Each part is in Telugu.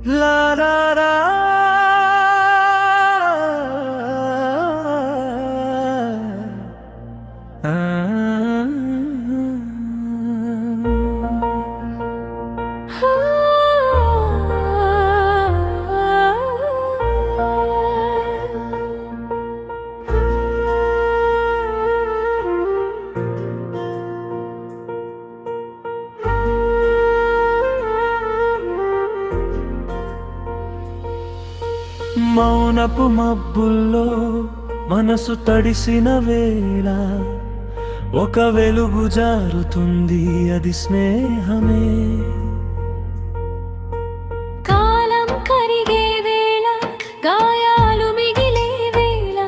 లా లా లా మౌనపు మబ్బుల్లో మనసు తడిసిన వేళ ఒక వెలుగు జారుతుంది, అది స్నేహమే. కాలం కరిగే వేళ, గాయాలు మిగిలే వేళ,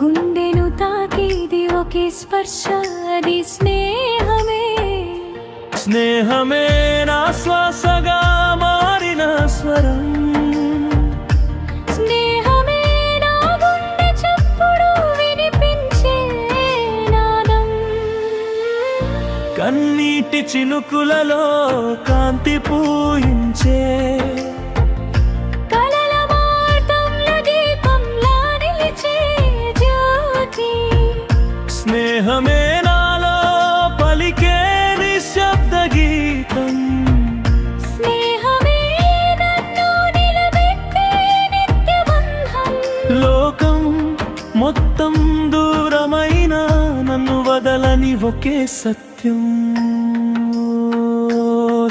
గుండెను తాకేది ఒకే స్పర్శ, అది స్నేహమే. స్నేహమే నా శ్వాసగా మారిన స్వరం, కన్నీటి చినుకులలో కాంతి పూయించే, కలల మార్గంలో దీపంలా నిలిచే జ్యోతి. స్నేహమే నాలో పలికే నిశ్శబ్ద గీతం, స్నేహమే నన్ను నిలబెట్టే నిత్య బంధం. లోకం మొత్తం దూరమైన నన్ను వదలని ఒకే సత్యం.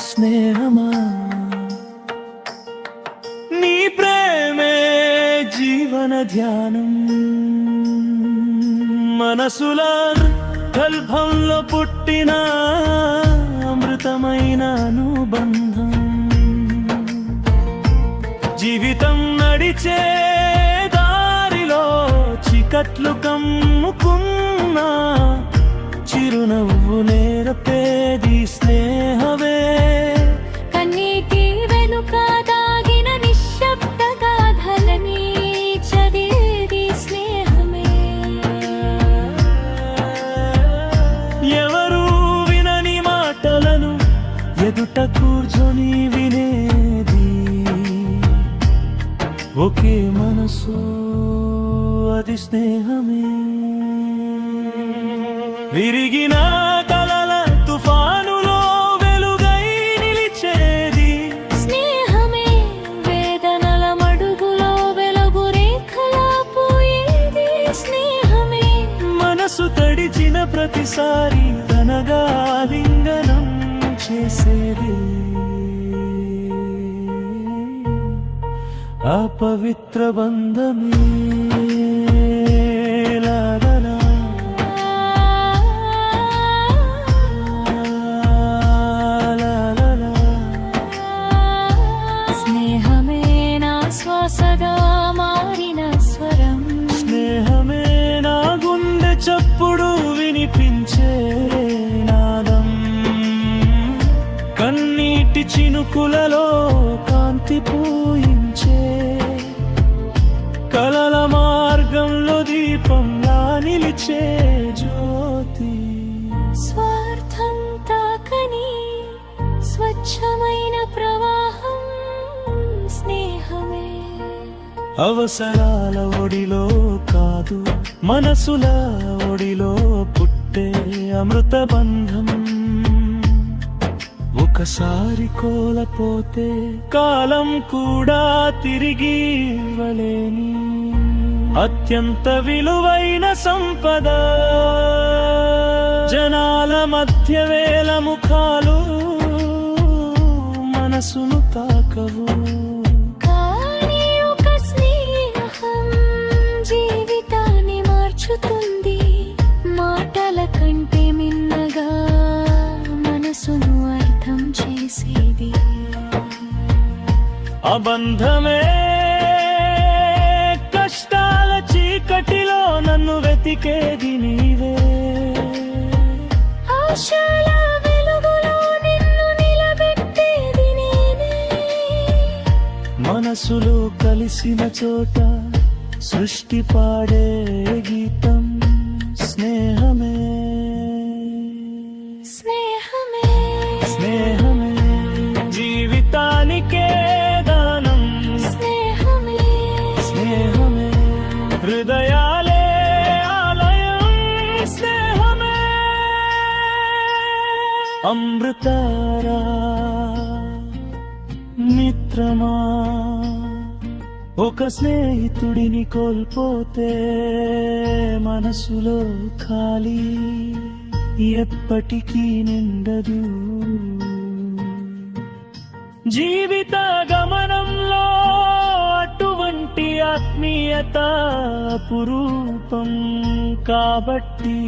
స్నేహమా, నీ ప్రేమే జీవన ధ్యానం, మనసుల గల్భంలో పుట్టిన అమృతమైన అనుబంధం. జీవితం నడిచే దారిలో చీకట్లు కమ్ముకున్నా, చిరునవ్వు నేర్పేది స్నేహమే. కన్నీటి వెనుక దాగిన నిశ్శబ్ద గాథలని చదివేది స్నేహమే. ఎవరు వినని మాటలను ఎదుట కూర్చొని వినేది ఒకే మనసు, అది స్నేహమే. విరిగిన కలల తుఫానులో వెలుగై నిలిచేది స్నేహమే. వేదనల మడుగులో వెలుగు రేఖలా పోయేది స్నేహమే. మనసు తడిచిన ప్రతిసారి తనగా లింగనం చేసేది ఆ పవిత్ర బంధమే. లాలలా శ్వాసగా మారిన స్వరం, స్నేహమే నా గుండె చప్పుడు వినిపించే నాదం, కన్నీటి చినుకులలో కాంతి పూయించే, కలల మార్గంలో దీపంలా నిలిచే జ్యోతి. స్వార్థం తాకని స్వచ్ఛమైన ప్రవాహం స్నేహమే. అవసరాల ఒడిలో కాదు, మనసుల ఒడిలో పుట్టే అమృత బంధం. ఒకసారి కోల్పోతే కాలం కూడా తిరిగి ఇవ్వలేని అత్యంత విలువైన సంపద. జనాల మధ్య వేల ముఖాలు మనసును తాకవు, కానీ ఒక స్నేహం జీవితాన్ని మార్చుతుంది. మాటల కంటే మిన్నగా మనసును అర్థం చేసేది ఆ బంధమే. కష్టాల చీకటిలో నన్ను వెతికేది నీవే, ఆశల వెలుగులో నిన్ను నిలబెట్టేది నేనే. మనసులు కలిసిన చోట సృష్టి పాడే గీతం స్నేహమే. స్నేహమే స్నేహమే జీవితానికే దారి. హృదయాలే ఆలయం స్నేహమే అమృతారా మిత్రమా ఒక స్నేహితుడిని కోల్పోతే మనసులో ఖాళీ ఎప్పటికీ నిండదు. జీవిత గమనంలో అటువంటి ఆత్మీయత అపురూపం కాబట్టి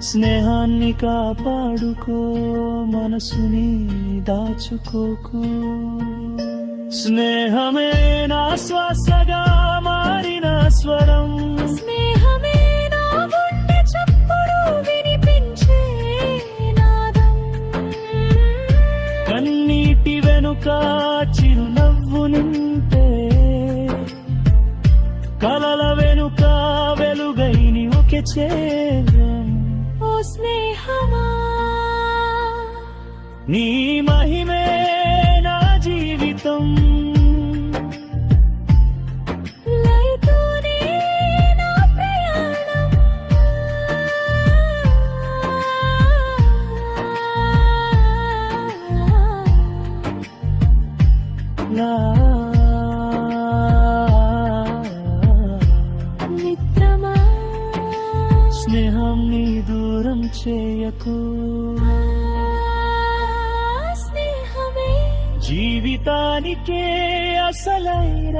స్నేహాన్ని కాపాడుకో, మనసుని దాచుకోకు. స్నేహమే నా శ్వాసగా మారిన స్వరం, స్నేహమే నా గుండె చప్పుడు వినిపించే నాదం. కన్నీటి వెనుక చిరునవ్వు నింపే, కలల వెనుక వెలుగైని ఒకే చేరం. ఓ స్నేహమా, నీ మహిమే నా జీవితం, లయతోనే నా ప్రయాణం. నా మిత్రమా, స్నేహం నీ దూరం చేయకు. స్నేహమే జీవితానికే అసలైన